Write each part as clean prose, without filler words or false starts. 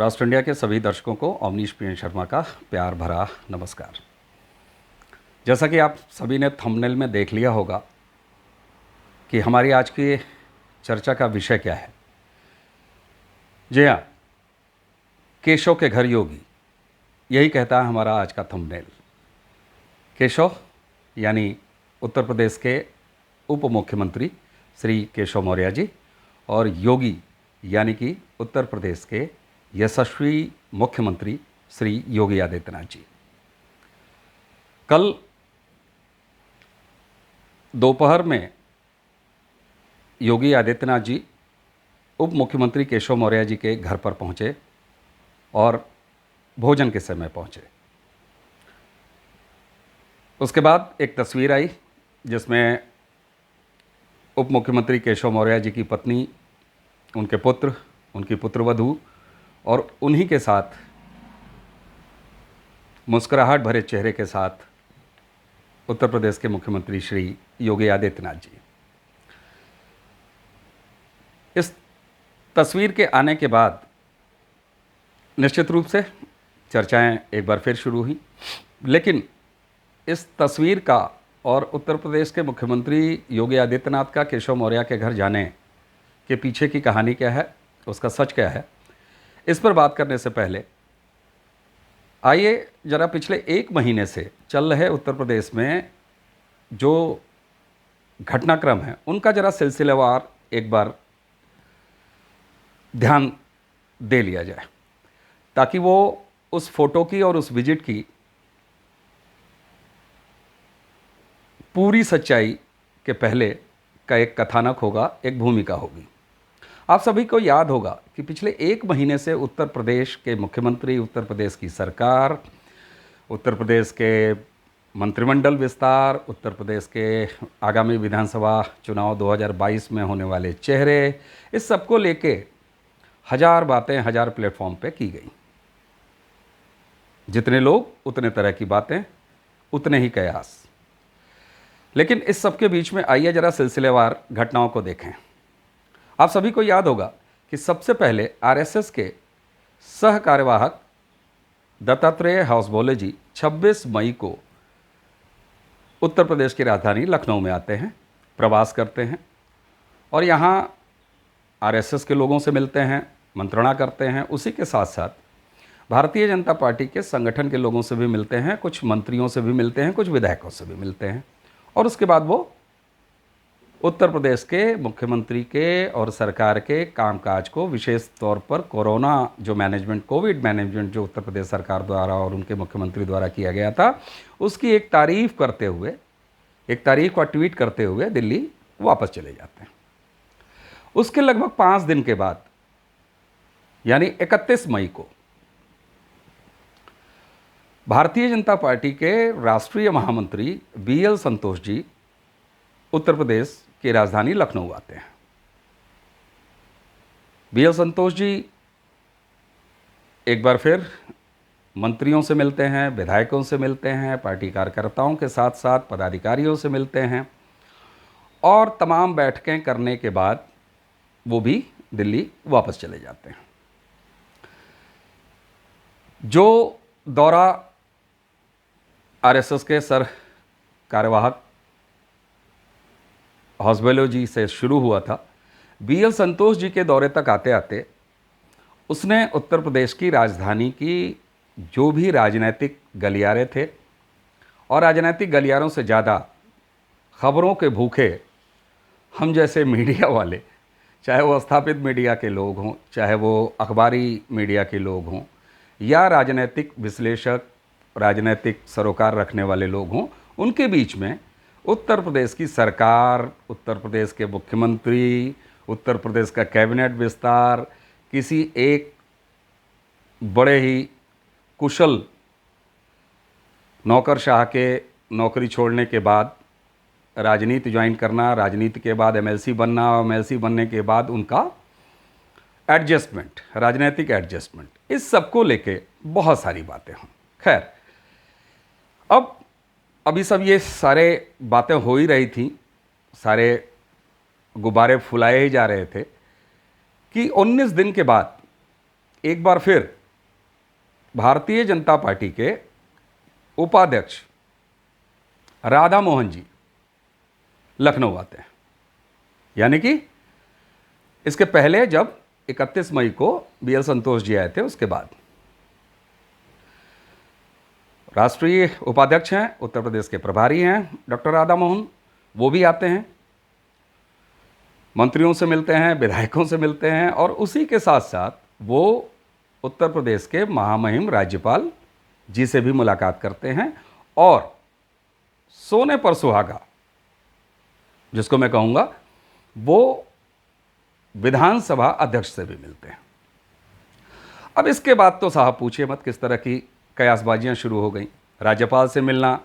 राष्ट्र इंडिया के सभी दर्शकों को अवनीश प्रियन शर्मा का प्यार भरा नमस्कार। जैसा कि आप सभी ने थंबनेल में देख लिया होगा कि हमारी आज की चर्चा का विषय क्या है। जी हाँ, केशव के घर योगी, यही कहता है हमारा आज का थंबनेल। केशव यानी उत्तर प्रदेश के उप मुख्यमंत्री श्री केशव मौर्य जी, और योगी यानी कि उत्तर प्रदेश के यशस्वी मुख्यमंत्री श्री योगी आदित्यनाथ जी। कल दोपहर में योगी आदित्यनाथ जी उप मुख्यमंत्री केशव मौर्य जी के घर पर पहुंचे और भोजन के समय पहुंचे। उसके बाद एक तस्वीर आई जिसमें उप मुख्यमंत्री केशव मौर्य जी की पत्नी, उनके पुत्र, उनकी पुत्रवधू और उन्हीं के साथ मुस्कुराहट भरे चेहरे के साथ उत्तर प्रदेश के मुख्यमंत्री श्री योगी आदित्यनाथ जी। इस तस्वीर के आने के बाद निश्चित रूप से चर्चाएं एक बार फिर शुरू हुई, लेकिन इस तस्वीर का और उत्तर प्रदेश के मुख्यमंत्री योगी आदित्यनाथ का केशव मौर्य के घर जाने के पीछे की कहानी क्या है, उसका सच क्या है, इस पर बात करने से पहले आइए जरा पिछले एक महीने से चल रहे उत्तर प्रदेश में जो घटनाक्रम है उनका जरा सिलसिलेवार एक बार ध्यान दे लिया जाए, ताकि वो उस फोटो की और उस विजिट की पूरी सच्चाई के पहले का एक कथानक होगा, एक भूमिका होगी। आप सभी को याद होगा कि पिछले एक महीने से उत्तर प्रदेश के मुख्यमंत्री, उत्तर प्रदेश की सरकार, उत्तर प्रदेश के मंत्रिमंडल विस्तार, उत्तर प्रदेश के आगामी विधानसभा चुनाव 2022 में होने वाले चेहरे, इस सबको लेके हजार बातें हजार प्लेटफॉर्म पे की गई। जितने लोग उतने तरह की बातें, उतने ही कयास। लेकिन इस सब के बीच में आइए जरा सिलसिलेवार घटनाओं को देखें। आप सभी को याद होगा कि सबसे पहले आरएसएस के सह कार्यवाहक दत्तात्रेय होसबोले जी 26 मई को उत्तर प्रदेश की राजधानी लखनऊ में आते हैं, प्रवास करते हैं और यहाँ आरएसएस के लोगों से मिलते हैं, मंत्रणा करते हैं। उसी के साथ साथ भारतीय जनता पार्टी के संगठन के लोगों से भी मिलते हैं, कुछ मंत्रियों से भी मिलते हैं, कुछ विधायकों से भी मिलते हैं। और उसके बाद वो उत्तर प्रदेश के मुख्यमंत्री के और सरकार के कामकाज को, विशेष तौर पर कोरोना जो मैनेजमेंट, कोविड मैनेजमेंट जो उत्तर प्रदेश सरकार द्वारा और उनके मुख्यमंत्री द्वारा किया गया था, उसकी एक तारीफ करते हुए, एक तारीफ का ट्वीट करते हुए दिल्ली वापस चले जाते हैं। उसके लगभग 5 दिन के बाद यानी 31 मई को भारतीय जनता पार्टी के राष्ट्रीय महामंत्री बीएल संतोष जी उत्तर प्रदेश की राजधानी लखनऊ आते हैं। बीएल संतोष जी एक बार फिर मंत्रियों से मिलते हैं, विधायकों से मिलते हैं, पार्टी कार्यकर्ताओं के साथ साथ पदाधिकारियों से मिलते हैं और तमाम बैठकें करने के बाद वो भी दिल्ली वापस चले जाते हैं। जो दौरा आरएसएस के सर कार्यवाहक होसबोले जी से शुरू हुआ था, बीएल संतोष जी के दौरे तक आते आते उसने उत्तर प्रदेश की राजधानी की जो भी राजनीतिक गलियारे थे, और राजनीतिक गलियारों से ज़्यादा खबरों के भूखे हम जैसे मीडिया वाले, चाहे वो स्थापित मीडिया के लोग हों, चाहे वो अखबारी मीडिया के लोग हों, या राजनीतिक विश्लेषक, राजनीतिक सरोकार रखने वाले लोग हों, उनके बीच में उत्तर प्रदेश की सरकार, उत्तर प्रदेश के मुख्यमंत्री, उत्तर प्रदेश का कैबिनेट विस्तार किसी एक बड़े ही कुशल नौकरशाह के नौकरी छोड़ने के बाद राजनीति ज्वाइन करना, राजनीति के बाद एमएलसी बनना, और एमएलसी बनने के बाद उनका एडजस्टमेंट, राजनीतिक एडजस्टमेंट, इस सब को लेके बहुत सारी बातें हों। खैर, अब अभी सब ये सारे बातें हो ही रही थी, सारे गुब्बारे फुलाए ही जा रहे थे कि 19 दिन के बाद एक बार फिर भारतीय जनता पार्टी के उपाध्यक्ष राधा मोहन जी लखनऊ आते हैं। यानी कि इसके पहले जब 31 मई को BL संतोष जी आए थे, उसके बाद राष्ट्रीय उपाध्यक्ष हैं, उत्तर प्रदेश के प्रभारी हैं डॉक्टर राधा मोहन, वो भी आते हैं, मंत्रियों से मिलते हैं, विधायकों से मिलते हैं, और उसी के साथ साथ वो उत्तर प्रदेश के महामहिम राज्यपाल जी से भी मुलाकात करते हैं, और सोने पर सुहागा जिसको मैं कहूँगा वो विधानसभा अध्यक्ष से भी मिलते हैं। अब इसके बाद तो साहब पूछिए मत किस तरह की कयासबाजियां शुरू हो गई। राज्यपाल से मिलना,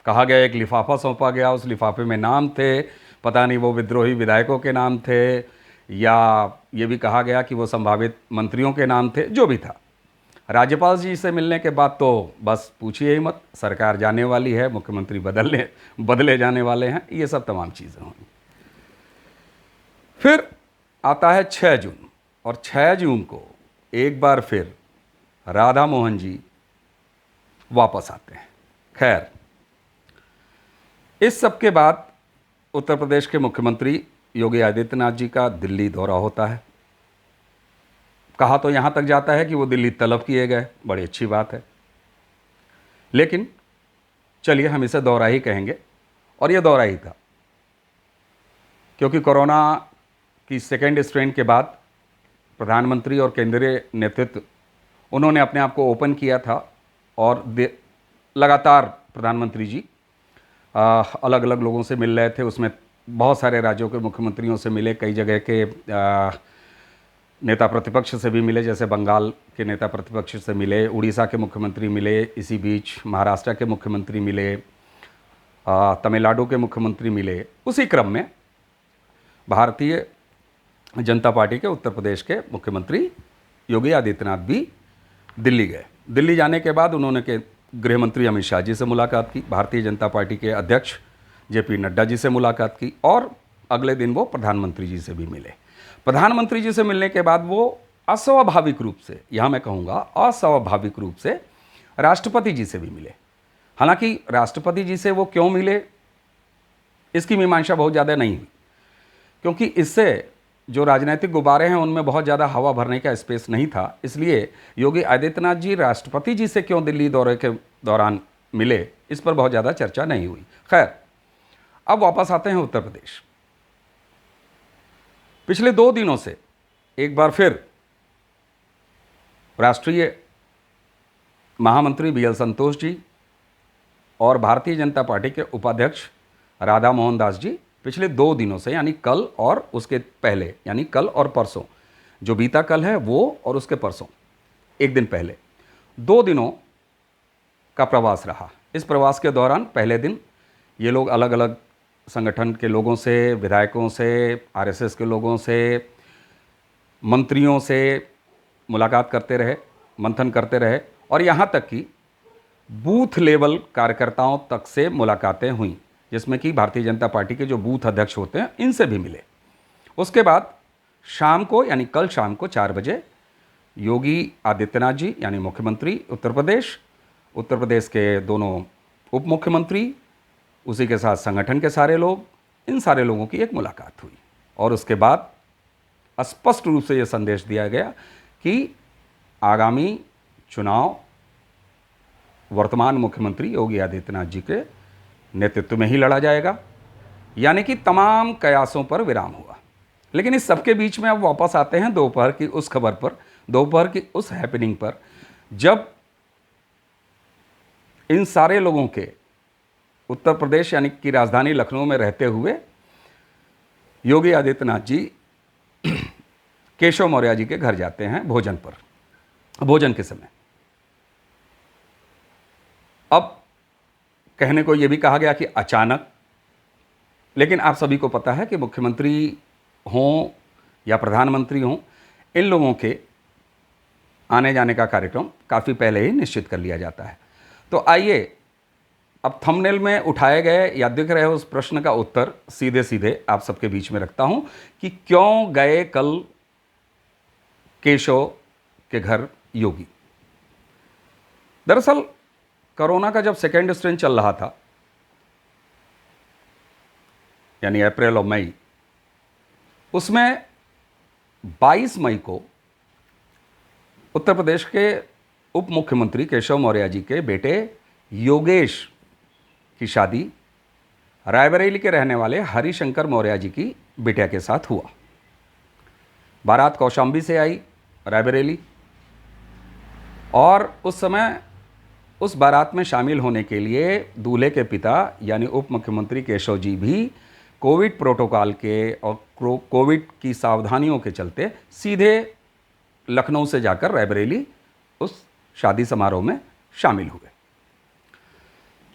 कहा गया एक लिफाफा सौंपा गया, उस लिफाफे में नाम थे, पता नहीं वो विद्रोही विधायकों के नाम थे या ये भी कहा गया कि वो संभावित मंत्रियों के नाम थे, जो भी था। राज्यपाल जी से मिलने के बाद तो बस पूछिए ही मत, सरकार जाने वाली है, मुख्यमंत्री बदले जाने वाले हैं, ये सब तमाम चीज़ें होंगी। फिर आता है 6 जून, और 6 जून को एक बार फिर राधा मोहन जी वापस आते हैं। खैर, इस सब के बाद उत्तर प्रदेश के मुख्यमंत्री योगी आदित्यनाथ जी का दिल्ली दौरा होता है। कहा तो यहाँ तक जाता है कि वो दिल्ली तलब किए गए, बड़ी अच्छी बात है, लेकिन चलिए हम इसे दौरा ही कहेंगे, और ये दौरा ही था, क्योंकि कोरोना की सेकेंड स्ट्रेन के बाद प्रधानमंत्री और केंद्रीय नेतृत्व उन्होंने अपने आप को ओपन किया था, और लगातार प्रधानमंत्री जी अलग अलग लोगों से मिल रहे थे। उसमें बहुत सारे राज्यों के मुख्यमंत्रियों से मिले, कई जगह के नेता प्रतिपक्ष से भी मिले, जैसे बंगाल के नेता प्रतिपक्ष से मिले, उड़ीसा के मुख्यमंत्री मिले, इसी बीच महाराष्ट्र के मुख्यमंत्री मिले, तमिलनाडु के मुख्यमंत्री मिले। उसी क्रम में भारतीय जनता पार्टी के उत्तर प्रदेश के मुख्यमंत्री योगी आदित्यनाथ भी दिल्ली गए। दिल्ली जाने के बाद उन्होंने के गृह मंत्री अमित शाह जी से मुलाकात की, भारतीय जनता पार्टी के अध्यक्ष JP नड्डा जी से मुलाकात की, और अगले दिन वो प्रधानमंत्री जी से भी मिले। प्रधानमंत्री जी से मिलने के बाद वो अस्वाभाविक रूप से, यहाँ मैं कहूँगा अस्वाभाविक रूप से, राष्ट्रपति जी से भी मिले। हालांकि राष्ट्रपति जी से वो क्यों मिले, इसकी मीमांसा बहुत ज़्यादा नहीं हुई, क्योंकि इससे जो राजनीतिक गुब्बारे हैं उनमें बहुत ज़्यादा हवा भरने का स्पेस नहीं था। इसलिए योगी आदित्यनाथ जी राष्ट्रपति जी से क्यों दिल्ली दौरे के दौरान मिले, इस पर बहुत ज़्यादा चर्चा नहीं हुई। खैर, अब वापस आते हैं उत्तर प्रदेश। पिछले 2 दिनों से एक बार फिर राष्ट्रीय महामंत्री BL संतोष जी और भारतीय जनता पार्टी के उपाध्यक्ष राधा मोहन दास जी पिछले 2 दिनों से, यानी कल और उसके पहले, यानी कल और परसों, जो बीता कल है वो और उसके परसों, एक दिन पहले, 2 दिनों का प्रवास रहा। इस प्रवास के दौरान पहले दिन ये लोग अलग अलग संगठन के लोगों से, विधायकों से, RSS के लोगों से, मंत्रियों से मुलाकात करते रहे, मंथन करते रहे, और यहाँ तक कि बूथ लेवल कार्यकर्ताओं तक से मुलाकातें हुई, जिसमें कि भारतीय जनता पार्टी के जो बूथ अध्यक्ष होते हैं इनसे भी मिले। उसके बाद शाम को, यानी कल शाम को 4 बजे योगी आदित्यनाथ जी, यानी मुख्यमंत्री उत्तर प्रदेश के दोनों उप मुख्यमंत्री, उसी के साथ संगठन के सारे लोग, इन सारे लोगों की एक मुलाकात हुई, और उसके बाद स्पष्ट रूप से ये संदेश दिया गया कि आगामी चुनाव वर्तमान मुख्यमंत्री योगी आदित्यनाथ जी के नेतृत्व में ही लड़ा जाएगा, यानी कि तमाम कयासों पर विराम हुआ। लेकिन इस सबके बीच में अब वापस आते हैं दोपहर की उस खबर पर, दोपहर की उस हैपनिंग पर, जब इन सारे लोगों के उत्तर प्रदेश यानी कि राजधानी लखनऊ में रहते हुए योगी आदित्यनाथ जी केशव मौर्य जी के घर जाते हैं भोजन के समय। अब कहने को यह भी कहा गया कि अचानक, लेकिन आप सभी को पता है कि मुख्यमंत्री हों या प्रधानमंत्री हों, इन लोगों के आने जाने का कार्यक्रम काफ़ी पहले ही निश्चित कर लिया जाता है। तो आइए अब थंबनेल में उठाए गए या दिख रहे उस प्रश्न का उत्तर सीधे सीधे आप सबके बीच में रखता हूं कि क्यों गए कल केशव के घर योगी। दरअसल कोरोना का जब सेकेंड स्ट्रेन चल रहा था, यानी अप्रैल और मई, उसमें 22 मई को उत्तर प्रदेश के उप मुख्यमंत्री केशव मौर्य जी के बेटे योगेश की शादी रायबरेली के रहने वाले हरिशंकर मौर्य जी की बिटिया के साथ हुआ। बारात कौशाम्बी से आई रायबरेली, और उस समय उस बारात में शामिल होने के लिए दूल्हे के पिता यानी उप मुख्यमंत्री केशव जी भी कोविड प्रोटोकॉल के और कोविड की सावधानियों के चलते सीधे लखनऊ से जाकर रायबरेली उस शादी समारोह में शामिल हुए।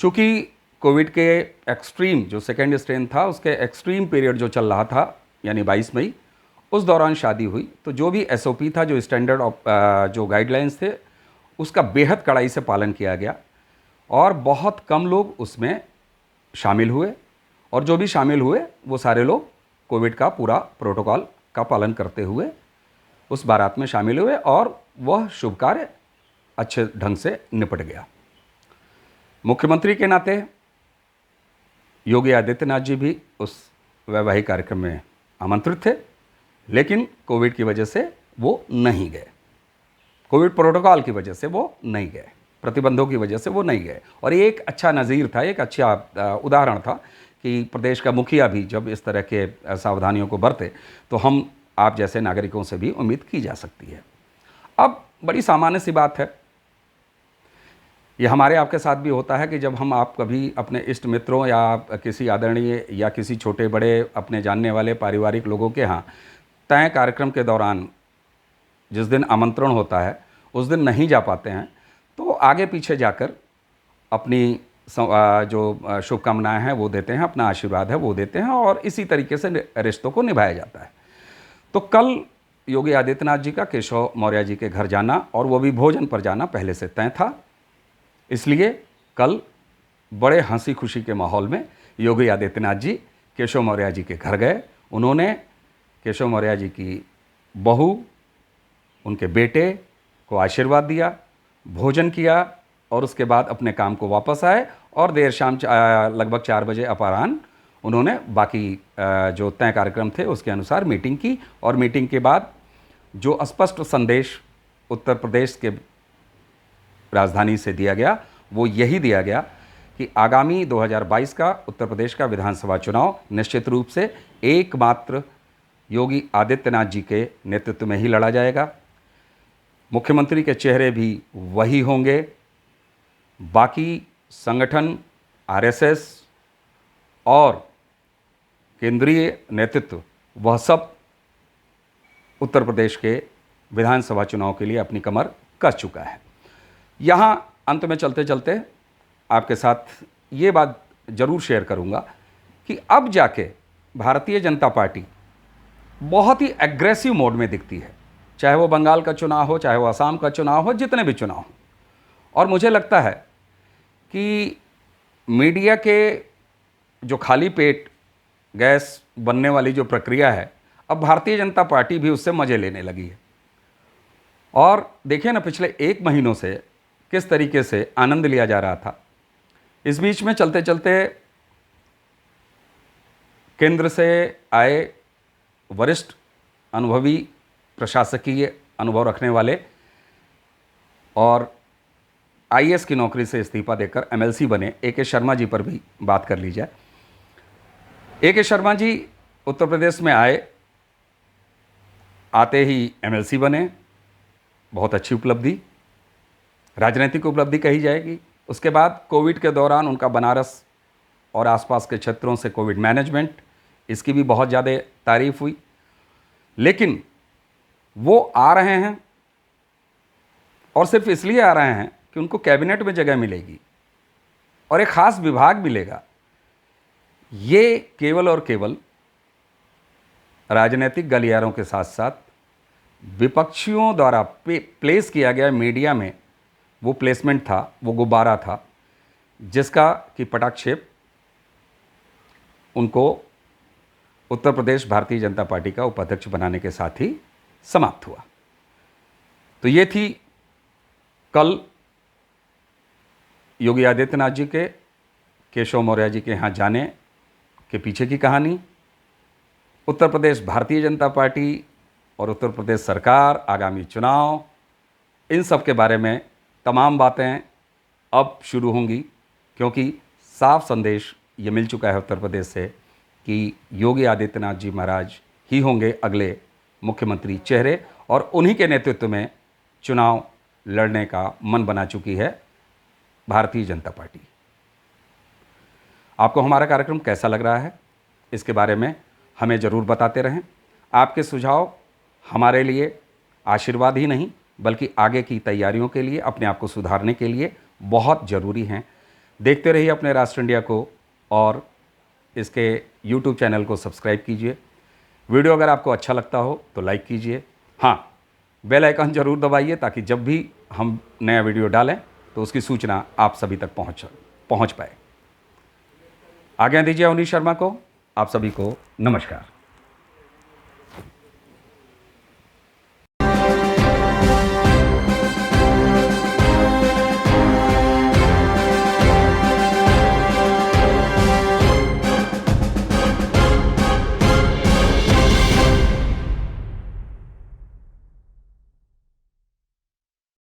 चूँकि कोविड के एक्सट्रीम जो सेकेंड स्ट्रेन था उसके एक्सट्रीम पीरियड जो चल रहा था यानी 22 मई, उस दौरान शादी हुई, तो जो भी एसओपी था, जो स्टैंडर्ड ऑफ जो गाइडलाइंस थे, उसका बेहद कड़ाई से पालन किया गया और बहुत कम लोग उसमें शामिल हुए, और जो भी शामिल हुए वो सारे लोग कोविड का पूरा प्रोटोकॉल का पालन करते हुए उस बारात में शामिल हुए और वह शुभ कार्य अच्छे ढंग से निपट गया। मुख्यमंत्री के नाते योगी आदित्यनाथ जी भी उस वैवाहिक कार्यक्रम में आमंत्रित थे, लेकिन कोविड की वजह से वो नहीं गए, कोविड प्रोटोकॉल की वजह से वो नहीं गए, प्रतिबंधों की वजह से वो नहीं गए। और ये एक अच्छा नज़ीर था, एक अच्छा उदाहरण था कि प्रदेश का मुखिया भी जब इस तरह के सावधानियों को बरते तो हम आप जैसे नागरिकों से भी उम्मीद की जा सकती है। अब बड़ी सामान्य सी बात है, ये हमारे आपके साथ भी होता है कि जब हम आप कभी अपने इष्ट मित्रों या किसी आदरणीय या किसी छोटे बड़े अपने जानने वाले पारिवारिक लोगों के यहाँ तय कार्यक्रम के दौरान जिस दिन आमंत्रण होता है उस दिन नहीं जा पाते हैं, तो आगे पीछे जाकर अपनी जो शुभकामनाएं हैं वो देते हैं, अपना आशीर्वाद है वो देते हैं, और इसी तरीके से रिश्तों को निभाया जाता है। तो कल योगी आदित्यनाथ जी का केशव मौर्य जी के घर जाना, और वो भी भोजन पर जाना, पहले से तय था। इसलिए कल बड़े हंसी खुशी के माहौल में योगी आदित्यनाथ जी केशव मौर्य जी के घर गए। उन्होंने केशव मौर्य जी की बहू, उनके बेटे को आशीर्वाद दिया, भोजन किया, और उसके बाद अपने काम को वापस आए, और देर शाम लगभग 4 बजे अपराह्न उन्होंने बाकी जो तय कार्यक्रम थे उसके अनुसार मीटिंग की। और मीटिंग के बाद जो स्पष्ट संदेश उत्तर प्रदेश के राजधानी से दिया गया वो यही दिया गया कि आगामी 2022 का उत्तर प्रदेश का विधानसभा चुनाव निश्चित रूप से एकमात्र योगी आदित्यनाथ जी के नेतृत्व में ही लड़ा जाएगा। मुख्यमंत्री के चेहरे भी वही होंगे, बाकी संगठन, आरएसएस और केंद्रीय नेतृत्व वह सब उत्तर प्रदेश के विधानसभा चुनाव के लिए अपनी कमर कस चुका है। यहाँ अंत में चलते चलते आपके साथ ये बात ज़रूर शेयर करूँगा कि अब जाके भारतीय जनता पार्टी बहुत ही एग्रेसिव मोड में दिखती है, चाहे वो बंगाल का चुनाव हो, चाहे वो असम का चुनाव हो, जितने भी चुनाव हो। और मुझे लगता है कि मीडिया के जो खाली पेट गैस बनने वाली जो प्रक्रिया है, अब भारतीय जनता पार्टी भी उससे मज़े लेने लगी है। और देखिए ना, पिछले 1 महीनों से किस तरीके से आनंद लिया जा रहा था। इस बीच में चलते चलते केंद्र से आए वरिष्ठ अनुभवी प्रशासकीय अनुभव रखने वाले और आईएएस की नौकरी से इस्तीफा देकर एमएलसी बने ए.के. शर्मा जी पर भी बात कर ली जाए। ए.के. शर्मा जी उत्तर प्रदेश में आते ही एमएलसी बने, बहुत अच्छी उपलब्धि, राजनीतिक उपलब्धि कही जाएगी। उसके बाद कोविड के दौरान उनका बनारस और आसपास के क्षेत्रों से कोविड मैनेजमेंट, इसकी भी बहुत ज़्यादा तारीफ हुई। लेकिन वो आ रहे हैं और सिर्फ इसलिए आ रहे हैं कि उनको कैबिनेट में जगह मिलेगी और एक ख़ास विभाग मिलेगा। ये केवल और केवल राजनीतिक गलियारों के साथ साथ विपक्षियों द्वारा प्लेस किया गया मीडिया में वो प्लेसमेंट था, वो गुब्बारा था, जिसका कि पटाक्षेप उनको उत्तर प्रदेश भारतीय जनता पार्टी का उपाध्यक्ष बनाने के साथ ही समाप्त हुआ। तो ये थी कल योगी आदित्यनाथ जी के केशव मौर्य जी के यहाँ जाने के पीछे की कहानी, उत्तर प्रदेश भारतीय जनता पार्टी और उत्तर प्रदेश सरकार, आगामी चुनाव, इन सब के बारे में तमाम बातें अब शुरू होंगी, क्योंकि साफ संदेश ये मिल चुका है उत्तर प्रदेश से कि योगी आदित्यनाथ जी महाराज ही होंगे अगले मुख्यमंत्री चेहरे, और उन्हीं के नेतृत्व में चुनाव लड़ने का मन बना चुकी है भारतीय जनता पार्टी। आपको हमारा कार्यक्रम कैसा लग रहा है, इसके बारे में हमें ज़रूर बताते रहें। आपके सुझाव हमारे लिए आशीर्वाद ही नहीं बल्कि आगे की तैयारियों के लिए, अपने आप को सुधारने के लिए बहुत ज़रूरी हैं। देखते रहिए अपने राष्ट्र इंडिया को और इसके YouTube चैनल को सब्सक्राइब कीजिए। वीडियो अगर आपको अच्छा लगता हो तो लाइक कीजिए। हाँ, बेल आइकन ज़रूर दबाइए ताकि जब भी हम नया वीडियो डालें तो उसकी सूचना आप सभी तक पहुंच पाए। आज्ञा दीजिए अवनीश शर्मा को। आप सभी को नमस्कार।